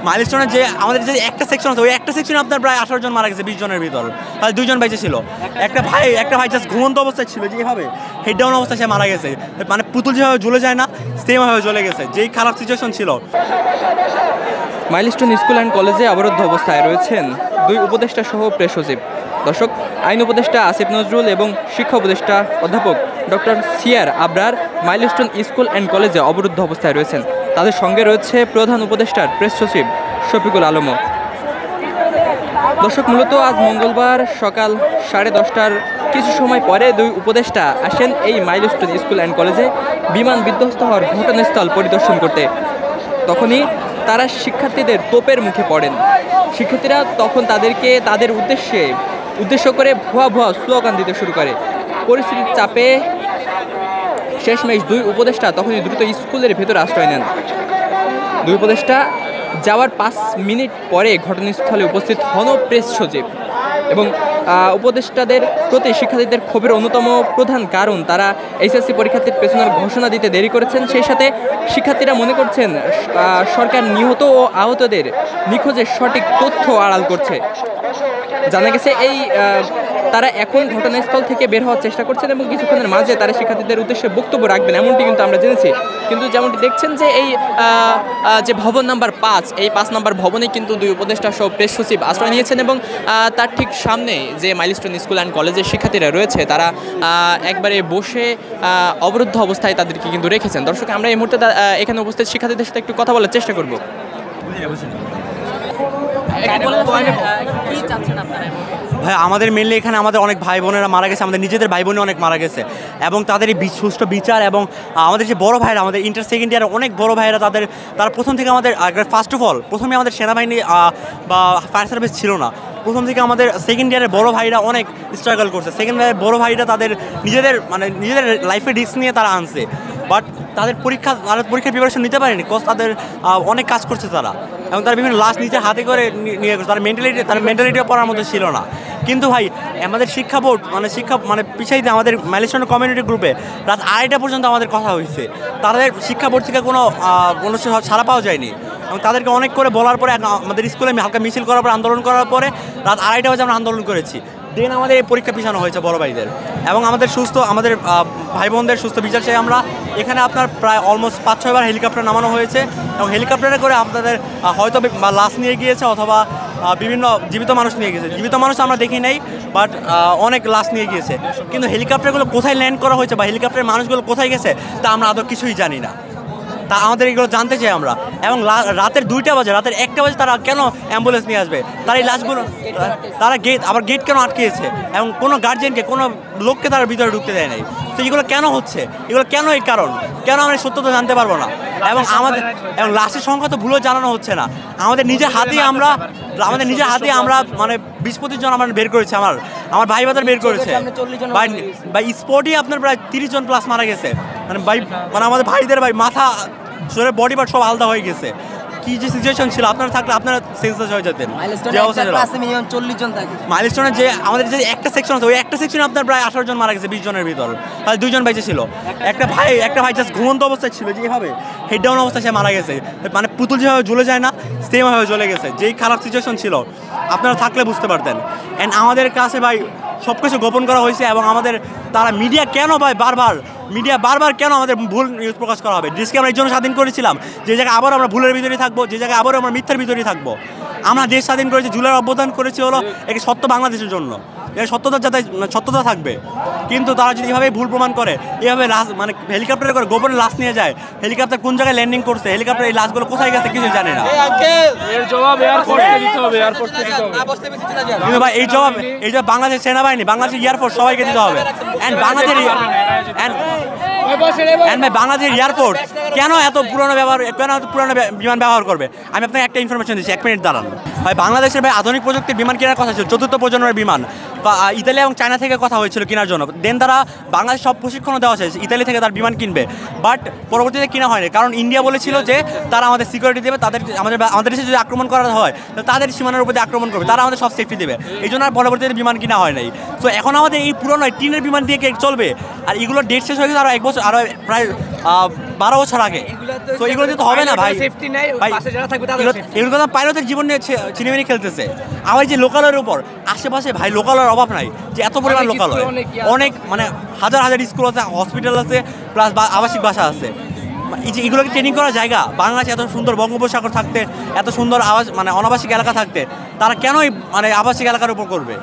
মাইলস্টোনের যে আমাদের যে একটা সেকশন আছে, ওই একটা সেকশনে আপনার প্রায় 18 জন মারা গেছে 20 জনের ভিতর, তাহলে 2 জন বেঁচে ছিল। একটা ভাই জাস্ট ঘুমন্ত অবস্থায় ছিল, যেভাবে হেড ডাউন অবস্থায় সে মারা গেছে, মানে পুতুল যেভাবে জ্বলে যায় না সেমভাবে জ্বলে গেছে, যেই খারাপ সিচুয়েশন ছিল। মাইলস্টোন স্কুল অ্যান্ড কলেজে অবরুদ্ধ অবস্থায় রয়েছেন 2 উপদেষ্টা সহ প্রেস সচিব। দর্শক, আইন উপদেষ্টা আসিফ নজরুল এবং শিক্ষা উপদেষ্টা অধ্যাপক ডক্টর সিয়ার আবরার মাইলস্টোন স্কুল অ্যান্ড কলেজে অবরুদ্ধ অবস্থায় রয়েছেন। তাদের সঙ্গে রয়েছে প্রধান উপদেষ্টার প্রেস সচিব শফিকুল আলমও। দর্শক, মূলত আজ মঙ্গলবার সকাল 10:30টার কিছু সময় পরে 2 উপদেষ্টা আসেন এই মাইলস্টোন স্কুল অ্যান্ড কলেজে বিমান বিধ্বস্ত হওয়ার ঘটনাস্থল পরিদর্শন করতে। তখনই তারা শিক্ষার্থীদের তোপের মুখে পড়েন। শিক্ষার্থীরা তখন তাদেরকে তাদের উদ্দেশ্য করে ভুয়া স্লোগান দিতে শুরু করে। পরিস্থিতির চাপে শেষমেশ 2 উপদেষ্টা তখনই দ্রুত স্কুলের ভেতরে আশ্রয় নেন। 2 উপদেষ্টা যাওয়ার 5 মিনিট পরে ঘটনাস্থলে উপস্থিত হন প্রেস সচিব এবং উপদেষ্টাদের প্রতি শিক্ষার্থীদের ক্ষোভের অন্যতম প্রধান কারণ তারা এইচএসসি পরীক্ষার্থীর পেছনের ঘোষণা দিতে দেরি করেছেন। সেই সাথে শিক্ষার্থীরা মনে করছেন সরকার নিহত ও আহতদের নিখোঁজের সঠিক তথ্য আড়াল করছে। জানা গেছে তারা এখন ঘটনাস্থল থেকে বের হওয়ার চেষ্টা করছেন এবং কিছুক্ষণের মাঝে তারা শিক্ষার্থীদের উদ্দেশ্যে বক্তব্য রাখবেন, এমনটি কিন্তু আমরা জেনেছি। কিন্তু যেমনটি দেখছেন যে এই যে ভবন নাম্বার 5, এই 5 নম্বর ভবনে কিন্তু 2 উপদেষ্টা সহ প্রেস সচিব আশ্রয় নিয়েছেন এবং তার ঠিক সামনে যে মাইলস্টোন স্কুল অ্যান্ড কলেজের শিক্ষার্থীরা রয়েছে তারা একবারে বসে অবরুদ্ধ অবস্থায় তাদেরকে কিন্তু রেখেছেন। দর্শক, আমরা এই মুহূর্তে এখানে উপস্থিত শিক্ষার্থীদের সাথে একটু কথা বলার চেষ্টা করব। ভাই, আমাদের মেনলি এখানে আমাদের অনেক ভাই বোনেরা মারা গেছে, আমাদের নিজেদের ভাই বোনে অনেক মারা গেছে এবং তাদের এই সুষ্ঠু বিচার এবং আমাদের যে বড় ভাইরা, আমাদের ইন্টার সেকেন্ড ইয়ারের অনেক বড় ভাইরা, তারা প্রথম থেকে আমাদের ফার্স্ট অফ অল প্রথমে আমাদের সেনাবাহিনী বা ফায়ার সার্ভিস ছিল না। প্রথম থেকে আমাদের সেকেন্ড ইয়ারের বড় ভাইরা অনেক স্ট্রাগল করছে। সেকেন্ড ইয়ারের বড় ভাইরা তাদের নিজেদের লাইফে রিস্ক নিয়ে তারা আনছে, বাট তাদের পরীক্ষার প্রিপারেশন নিতে পারেনি, কজ তাদের অনেক কাজ করছে তারা এবং তারা বিভিন্ন লাশ নিজের হাতে করে নিয়ে গেছে। তার মেন্টালিটিও পড়ার মধ্যে ছিল না। কিন্তু ভাই, আমাদের শিক্ষা বোর্ড পিছাইতে আমাদের মাইলস্টোন কমিউনিটি গ্রুপে রাত 2:30 পর্যন্ত আমাদের কথা হয়েছে। তাদের শিক্ষা বোর্ড থেকে কোনো ছাড়া পাওয়া যায়নি এবং তাদেরকে অনেক করে বলার পরে আমাদের স্কুলে হালকা মিছিল করার পর, আন্দোলন করার পরে রাত 2:30 বাজে আমরা আন্দোলন করেছি। দেন আমাদের এই পরীক্ষা পিছানো হয়েছে বড় ভাইদের এবং আমাদের ভাই বোনদের সুস্থ বিচার চাই আমরা। এখানে আপনার প্রায় অলমোস্ট 5-6 বার হেলিকপ্টার নামানো হয়েছে এবং হেলিকপ্টারে করে আপনাদের হয়তো লাশ নিয়ে গিয়েছে অথবা বিভিন্ন জীবিত মানুষ নিয়ে গেছে। জীবিত মানুষ আমরা দেখি নাই, বাট অনেক লাশ নিয়ে গিয়েছে। কিন্তু হেলিকপ্টারগুলো কোথায় ল্যান্ড করা হয়েছে বা হেলিকপ্টারের মানুষগুলো কোথায় গেছে তা আমরা আদৌ কিছুই জানি না। তা আমাদের এগুলো জানতে চাই আমরা। এবং রাতের 2টা বাজে, রাতের 1টা বাজে তারা কেন অ্যাম্বুলেন্স নিয়ে আসবে? তারা এই লাশগুলো গেট কেন আটকেছে এবং কোনো গার্জিয়ানকে, কোনো লোককে তারা ভিতরে ঢুকতে দেয় নাই। তো এগুলো কেন হচ্ছে? এগুলো কেন এই কারণ? কেন আমরা সত্যতা জানতে পারবো না? এবং লাশের সংখ্যা তো ভুলেও জানানো হচ্ছে না। আমাদের নিজের হাতে আমরা মানে 20-25 জন আমরা বের করেছি। আমার ভাই বাজার বের করেছে ভাই স্পটই আপনার প্রায় 30 জন প্লাস মারা গেছে। মানে আমাদের ভাইদের মাথা, শরীরের বডি পার্ট সব আলাদা হয়ে গেছে। কি যে সিচুয়েশন ছিল, আপনারা থাকলে আপনারা সেন্সলেস হয়ে যেতেন। মাইলস্টোনের যে আমাদের যে একটা সেকশন আছে, ওই একটা সেকশনে আপনার প্রায় 18 জন মারা গেছে 20 জনের ভিতর, তাহলে 2 জন বেঁচে ছিল। একটা ভাই জাস্ট ঘুমন্ত অবস্থায় ছিল, যেভাবে হেড ডাউন অবস্থায় সে মারা গেছে, মানে পুতুল যেভাবে জ্বলে যায় না সেমভাবে জ্বলে গেছে, যেই খারাপ সিচুয়েশন ছিল আপনারা থাকলে বুঝতে পারতেন। অ্যান্ড আমাদের কাছে ভাই সব কিছু গোপন করা হয়েছে এবং তারা মিডিয়া কেন বারবার কেন আমাদের ভুল নিউজ প্রকাশ করা হবে? দেশকে আমরা এই জন্য স্বাধীন করেছিলাম যে জায়গায় আবার আমরা ভুলের ভিতরেই থাকবো, যে জায়গায় আবারও আমরা মিথ্যার ভিতরেই থাকবো। আমরা দেশ স্বাধীন করেছি, জুলাইয়ের অবদান করেছি হলো একটি সত্য বাংলাদেশের জন্য, সত্যতা থাকবে। কিন্তু তারা যদি এভাবে ভুল প্রমাণ করে, এভাবে মানে হেলিকপ্টারে করে গোপনে লাশ নিয়ে যায়, হেলিকপ্টার কোন জায়গায় ল্যান্ডিং করছে, হেলিকপ্টার এই লাশগুলো কোথায় গেছে কিছু জানে না। কিন্তু ভাই এই জবাব বাংলাদেশ সেনাবাহিনী, বাংলাদেশের এয়ারফোর্স সবাইকে দিতে হবে। অ্যান্ড বাংলাদেশের এয়ারফোর্স কেন এত পুরনো বিমান ব্যবহার করবে? আমি আপনাকে একটা ইনফরমেশন দিচ্ছি, 1 মিনিট দাঁড়ান ভাই। বাংলাদেশের আধুনিক প্রযুক্তির বিমান কেনার কথা ছিল, 4th প্রজন্মের বিমান। ইতালি এবং চায়না থেকে কথা হয়েছিল কেনার জন্য। দেন তারা বাংলাদেশ সব প্রশিক্ষণ দেওয়া হয়েছে, ইতালি থেকে তার বিমান কিনবে, বাট পরবর্তীতে কিনা হয়নি, কারণ ইন্ডিয়া বলেছিল যে তারা আমাদের সিকিউরিটি দেবে, আমাদের দেশে যদি আক্রমণ করা হয় তাদের সীমানার উপর দিয়ে আক্রমণ করবে, তারা আমাদের সব সেফটি দেবে। এই জন্য আর পরবর্তীতে বিমান কিনা হয় নাই। তো এখন আমাদের এই পুরনো টিনের বিমান দিয়ে চলবে, আর এগুলো ডেট শেষ হয়ে গেছে, আরও 1 বছর বছর আরো প্রায় 12 বছর আগে। তো এগুলো তো হবে না ভাই, এগুলো তো পাইলটের জীবন নিয়ে চিনিমিনি খেলতেছে। আমার যে লোকালয়ের উপর আশেপাশে ভাই লোকালয়ের অভাব নাই, যে এত পরিমাণ লোকালয়, অনেক মানে হাজার হাজার স্কুল আছে, হসপিটাল আছে, প্লাস আবাসিক বাসা আছে। এই যে এগুলোকে ট্রেনিং করার জায়গা, বাংলাদেশে এত সুন্দর বঙ্গোপসাগর থাকতে, এত সুন্দর মানে অনাবাসিক এলাকা থাকতে, তারা কেনই মানে আবাসিক এলাকার উপর করবে?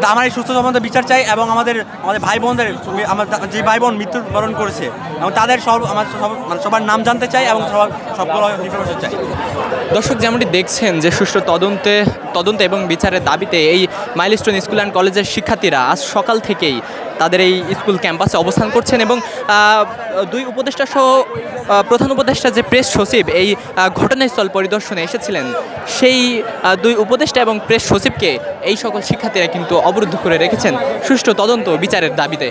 তো আমার এই সুস্থ সম্বন্ধে বিচার চাই, এবং আমাদের ভাই বোনদের, আমার যে ভাই বোন মৃত্যুবরণ করেছে এবং তাদের মানে সবার নাম জানতে চাই এবং সবগুলো ইনফরমেশন চাই। দর্শক, যেমনটি দেখছেন যে সুষ্ঠু তদন্ত এবং বিচারের দাবিতে এই মাইলস্টোন স্কুল অ্যান্ড কলেজের শিক্ষার্থীরা আজ সকাল থেকেই তাদের এই স্কুল ক্যাম্পাসে অবস্থান করছেন, এবং দুই উপদেষ্টা সহ প্রধান উপদেষ্টা যে প্রেস সচিব এই ঘটনাস্থল পরিদর্শনে এসেছিলেন, সেই দুই উপদেষ্টা এবং প্রেস সচিবকে এই সকল শিক্ষার্থীরা কিন্তু অবরুদ্ধ করে রেখেছেন সুষ্ঠু তদন্ত বিচারের দাবিতে।